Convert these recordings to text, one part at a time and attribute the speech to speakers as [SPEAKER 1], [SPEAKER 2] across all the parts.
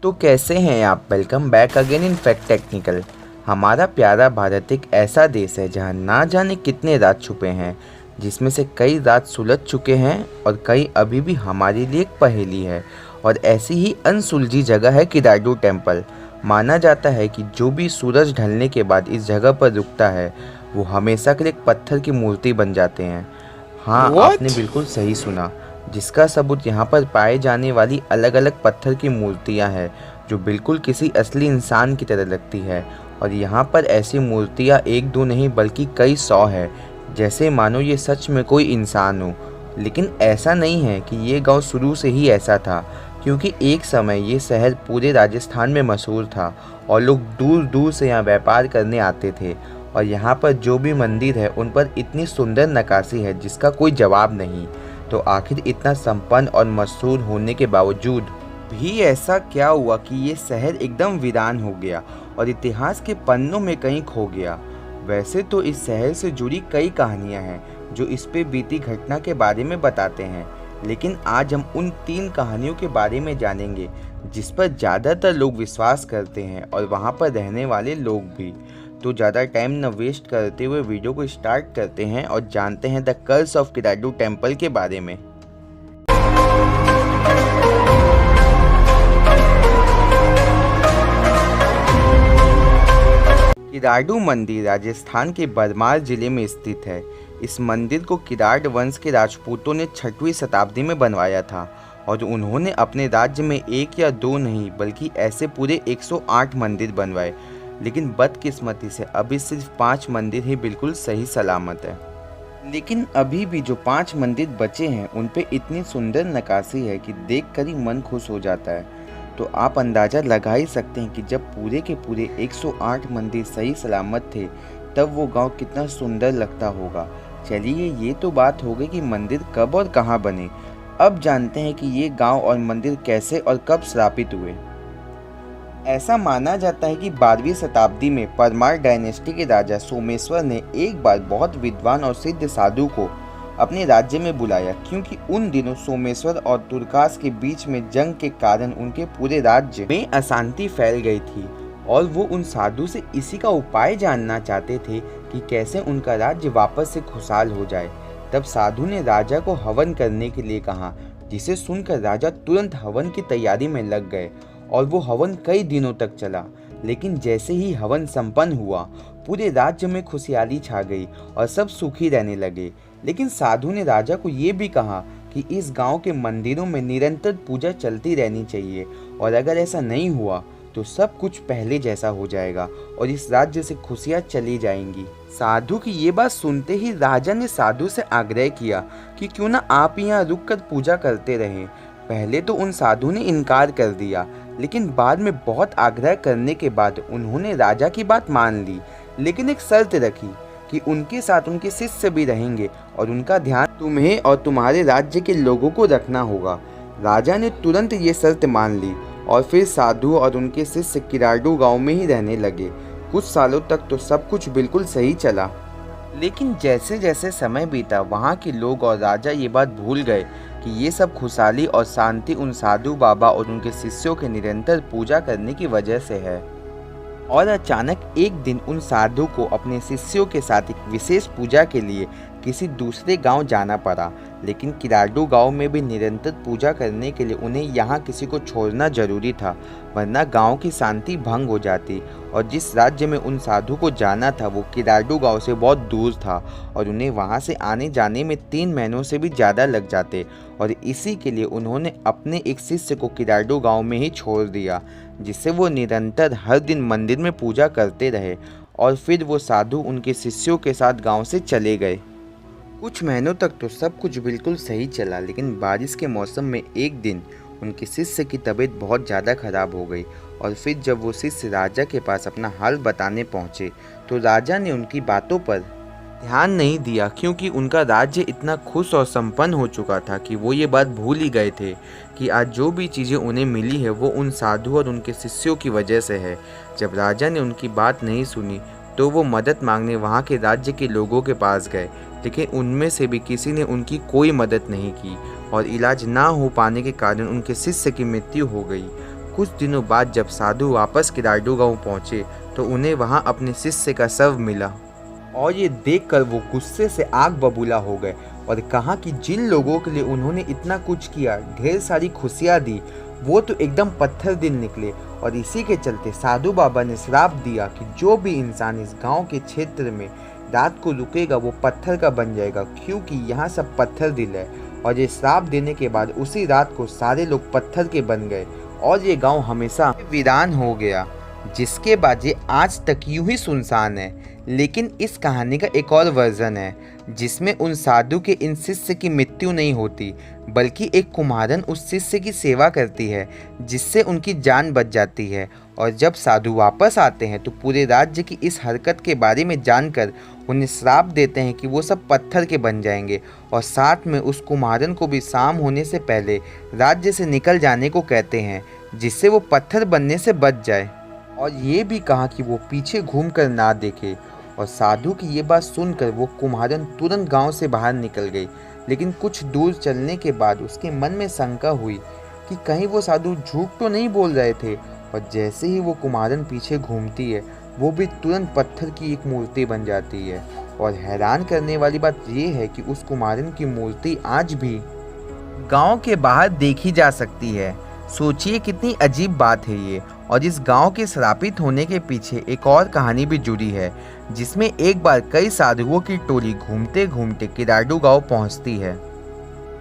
[SPEAKER 1] तो कैसे हैं आप। Welcome back again in fact technical. हमारा प्यारा भारत एक ऐसा देश है जहां ना जाने कितने राज छुपे हैं, जिसमें से कई राज सुलझ चुके हैं और कई अभी भी हमारे लिए एक पहेली है। और ऐसी ही अनसुलझी जगह है किराडू टेम्पल। माना जाता है कि जो भी सूरज ढलने के बाद इस जगह पर रुकता है वो हमेशा के लिए एक पत्थर की मूर्ति बन जाते हैं। हाँ, आपने बिल्कुल सही सुना, जिसका सबूत यहाँ पर पाए जाने वाली अलग अलग पत्थर की मूर्तियाँ हैं जो बिल्कुल किसी असली इंसान की तरह लगती है। और यहाँ पर ऐसी मूर्तियाँ एक दो नहीं बल्कि कई सौ है, जैसे मानो ये सच में कोई इंसान हो। लेकिन ऐसा नहीं है कि ये गांव शुरू से ही ऐसा था, क्योंकि एक समय ये शहर पूरे राजस्थान में मशहूर था और लोग दूर दूर से यहाँ व्यापार करने आते थे। और यहाँ पर जो भी मंदिर है उन पर इतनी सुंदर नक्काशी है जिसका कोई जवाब नहीं। तो आखिर इतना संपन्न और मशहूर होने के बावजूद भी ऐसा क्या हुआ कि ये शहर एकदम वीरान हो गया और इतिहास के पन्नों में कहीं खो गया। वैसे तो इस शहर से जुड़ी कई कहानियां हैं जो इस पे बीती घटना के बारे में बताते हैं, लेकिन आज हम उन 3 कहानियों के बारे में जानेंगे जिस पर ज़्यादातर लोग विश्वास करते हैं और वहाँ पर रहने वाले लोग भी। तो ज़्यादा टाइम न वेस्ट करते हुए वीडियो को स्टार्ट करते हैं और जानते हैं the curse of Kiradu temple के बारे में। किराडू मंदिर राजस्थान के बरमार जिले में स्थित है। इस मंदिर को किराड वंश के राजपूतों ने 6वीं शताब्दी में बनवाया था और उन्होंने अपने राज्य में 1 या 2 नहीं बल्कि ऐसे पूरे 108 मंदिर बनवाए। लेकिन बदकिस्मती से अभी सिर्फ 5 मंदिर ही बिल्कुल सही सलामत है। लेकिन अभी भी जो 5 मंदिर बचे हैं उन पे इतनी सुंदर नक्काशी है कि देखकर ही मन खुश हो जाता है। तो आप अंदाज़ा लगा ही सकते हैं कि जब पूरे के पूरे 108 मंदिर सही सलामत थे तब वो गांव कितना सुंदर लगता होगा। चलिए, ये तो बात हो गई कि मंदिर कब और कहाँ बने। अब जानते हैं कि ये गांव और मंदिर कैसे और कब स्थापित हुए। ऐसा माना जाता है कि 12वीं शताब्दी में परमार डायनेस्टी के राजा सोमेश्वर ने एक बार बहुत विद्वान और सिद्ध साधु को अपने राज्य में बुलाया, क्योंकि उन दिनों सोमेश्वर और तुर्कास के बीच में जंग के कारण उनके पूरे राज्य में अशांति फैल गई थी और वो उन साधु से इसी का उपाय जानना चाहते थे कि कैसे उनका राज्य वापस से खुशहाल हो जाए। तब साधु ने राजा को हवन करने के लिए कहा, जिसे सुनकर राजा तुरंत हवन की तैयारी में लग गए और वो हवन कई दिनों तक चला। लेकिन जैसे ही हवन संपन्न हुआ पूरे राज्य में खुशहाली छा गई और सब सुखी रहने लगे। लेकिन साधु ने राजा को ये भी कहा कि इस गांव के मंदिरों में निरंतर पूजा चलती रहनी चाहिए और अगर ऐसा नहीं हुआ तो सब कुछ पहले जैसा हो जाएगा और इस राज्य से खुशियाँ चली जाएंगी। साधु की ये बात सुनते ही राजा ने साधु से आग्रह किया कि क्यों ना आप यहाँ रुककर पूजा करते रहें। पहले तो उन साधु ने इनकार कर दिया, लेकिन बाद में बहुत आग्रह करने के बाद उन्होंने राजा की बात मान ली, लेकिन एक शर्त रखी कि उनके साथ उनके शिष्य भी रहेंगे और उनका ध्यान तुम्हें और तुम्हारे राज्य के लोगों को रखना होगा। राजा ने तुरंत ये शर्त मान ली और फिर साधु और उनके शिष्य किराडू गांव में ही रहने लगे। कुछ सालों तक तो सब कुछ बिल्कुल सही चला, लेकिन जैसे जैसे समय बीता वहाँ के लोग और राजा ये बात भूल गए कि ये सब खुशहाली और शांति उन साधु बाबा और उनके शिष्यों के निरंतर पूजा करने की वजह से है। और अचानक एक दिन उन साधु को अपने शिष्यों के साथ एक विशेष पूजा के लिए किसी दूसरे गांव जाना पड़ा। लेकिन किराडू गांव में भी निरंतर पूजा करने के लिए उन्हें यहाँ किसी को छोड़ना जरूरी था, वरना गांव की शांति भंग हो जाती। और जिस राज्य में उन साधु को जाना था वो किराडू गांव से बहुत दूर था और उन्हें वहाँ से आने जाने में 3 महीनों से भी ज़्यादा लग जाते। और इसी के लिए उन्होंने अपने एक शिष्य को किराडू गांव में ही छोड़ दिया, जिससे वो निरंतर हर दिन मंदिर में पूजा करते रहे। और फिर वो साधु उनके शिष्यों के साथ गांव से चले गए। कुछ महीनों तक तो सब कुछ बिल्कुल सही चला, लेकिन बारिश के मौसम में एक दिन उनके शिष्य की तबीयत बहुत ज़्यादा खराब हो गई। और फिर जब वो शिष्य राजा के पास अपना हाल बताने पहुँचे तो राजा ने उनकी बातों पर ध्यान नहीं दिया, क्योंकि उनका राज्य इतना खुश और संपन्न हो चुका था कि वो ये बात भूल ही गए थे कि आज जो भी चीज़ें उन्हें मिली है वो उन साधु और उनके शिष्यों की वजह से है। जब राजा ने उनकी बात नहीं सुनी तो वो मदद मांगने वहाँ के राज्य के लोगों के पास गए, लेकिन उनमें से भी किसी ने उनकी कोई मदद नहीं की और इलाज ना हो पाने के कारण उनके शिष्य की मृत्यु हो गई। कुछ दिनों बाद जब साधु वापस किराडू गांव पहुंचे तो उन्हें वहां अपने शिष्य का शव मिला और ये देखकर वो गुस्से से आग बबूला हो गए और कहा कि जिन लोगों के लिए उन्होंने इतना कुछ किया, ढेर सारी खुशियाँ दी, वो तो एकदम पत्थर दिल निकले। और इसी के चलते साधु बाबा ने श्राप दिया कि जो भी इंसान इस गांव के क्षेत्र में रात को रुकेगा वो पत्थर का बन जाएगा, क्योंकि यहाँ सब पत्थर दिल है। और ये श्राप देने के बाद उसी रात को सारे लोग पत्थर के बन गए और ये गांव हमेशा वीरान हो गया, जिसके बाद ये आज तक यूं ही सुनसान है। लेकिन इस कहानी का एक और वर्जन है जिसमें उन साधु के इन शिष्य की मृत्यु नहीं होती, बल्कि एक कुम्हारन उस शिष्य की सेवा करती है जिससे उनकी जान बच जाती है। और जब साधु वापस आते हैं तो पूरे राज्य की इस हरकत के बारे में जानकर उन्हें श्राप देते हैं कि वो सब पत्थर के बन जाएंगे और साथ में उस कुम्हारन को भी शाम होने से पहले राज्य से निकल जाने को कहते हैं, जिससे वो पत्थर बनने से बच जाए। और ये भी कहा कि वो पीछे घूमकर ना देखे। और साधु की ये बात सुनकर वो कुम्हारन तुरंत गांव से बाहर निकल गई। लेकिन कुछ दूर चलने के बाद उसके मन में शंका हुई कि कहीं वो साधु झूठ तो नहीं बोल रहे थे। और जैसे ही वो कुम्हारन पीछे घूमती है वो भी तुरंत पत्थर की एक मूर्ति बन जाती है। और हैरान करने वाली बात ये है कि उस कुम्हारन की मूर्ति आज भी गांव के बाहर देखी जा सकती है। सोचिए कितनी अजीब बात है ये। और इस गांव के श्रापित होने के पीछे एक और कहानी भी जुड़ी है, जिसमें एक बार कई साधुओं की टोली घूमते घूमते किराडू गांव पहुंचती है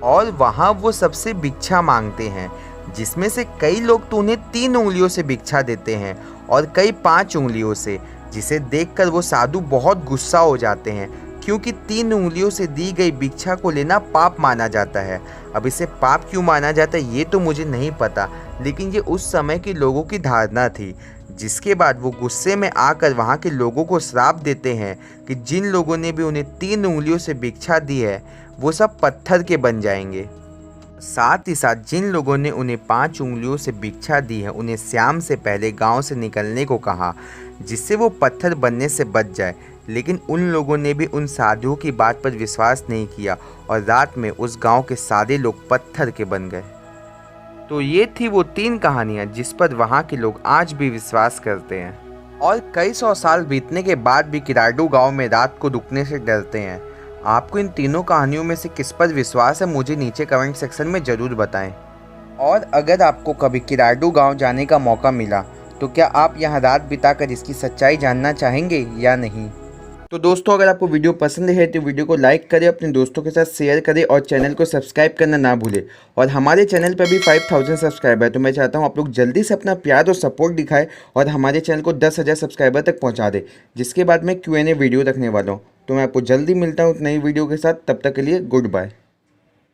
[SPEAKER 1] और वहां वो सबसे भिक्षा मांगते हैं, जिसमें से कई लोग तो उन्हें 3 उंगलियों से भिक्षा देते हैं और कई 5 उंगलियों से, जिसे देखकर वो साधु बहुत गुस्सा हो जाते हैं, क्योंकि 3 उंगलियों से दी गई भिक्षा को लेना पाप माना जाता है। अब इसे पाप क्यों माना जाता है ये तो मुझे नहीं पता, लेकिन ये उस समय के लोगों की धारणा थी। जिसके बाद वो गुस्से में आकर वहाँ के लोगों को श्राप देते हैं कि जिन लोगों ने भी उन्हें 3 उंगलियों से भिक्षा दी है वो सब पत्थर के बन जाएंगे। साथ ही साथ जिन लोगों ने उन्हें 5 उंगलियों से भिक्षा दी है उन्हें शाम से पहले गांव से निकलने को कहा, जिससे वो पत्थर बनने से बच जाए। लेकिन उन लोगों ने भी उन साधुओं की बात पर विश्वास नहीं किया और रात में उस गांव के सारे लोग पत्थर के बन गए। तो ये थी वो 3 कहानियाँ जिस पर वहाँ के लोग आज भी विश्वास करते हैं और कई 100 साल बीतने के बाद भी किराडू गांव में रात को रुकने से डरते हैं। आपको इन तीनों कहानियों में से किस पर विश्वास है मुझे नीचे कमेंट सेक्शन में ज़रूर बताएं। और अगर आपको कभी किराडू गांव जाने का मौका मिला तो क्या आप यहाँ रात बिताकर इसकी सच्चाई जानना चाहेंगे या नहीं? तो दोस्तों, अगर आपको वीडियो पसंद है तो वीडियो को लाइक करें, अपने दोस्तों के साथ शेयर करें और चैनल को सब्सक्राइब करना ना भूलें। और हमारे चैनल पर भी 5000 सब्सक्राइबर है, तो मैं चाहता हूँ आप लोग जल्दी से अपना प्यार और सपोर्ट दिखाएं और हमारे चैनल को 10,000 सब्सक्राइबर तक पहुँचा दें, जिसके बाद मैं Q&A वीडियो रखने वाला हूँ। तो मैं आपको जल्दी मिलता हूँ नई वीडियो के साथ, तब तक के लिए गुड बाय।